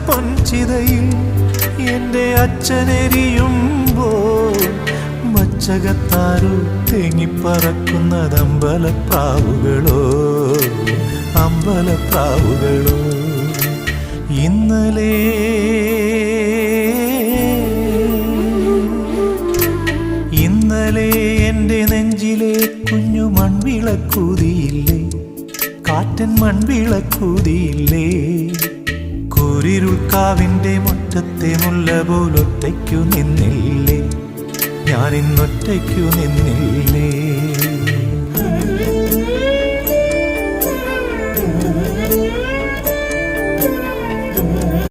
പൊൻചിതയിൽ എൻ്റെ അച്ഛനെരിയുമ്പോൾ മച്ചകത്താരോ തേങ്ങിപ്പറക്കുന്നത് അമ്പലപ്രാവുകളോ അമ്പലപ്രാവുകളോ. ഇന്നലെ എൻ്റെ നെഞ്ചിലെ കുഞ്ഞു മൺവിളക്കൂതിയില്ലേ, കാറ്റൻ മൺവിളക്കൂതിയില്ലേ. കൂരിരുൾക്കാവിൻ്റെ മുറ്റത്തെ മുല്ല പോലൊറ്റയ്ക്കു നിന്നില്ലേ, ഞാനിന്നൊറ്റയ്ക്കു നിന്നില്ലേ.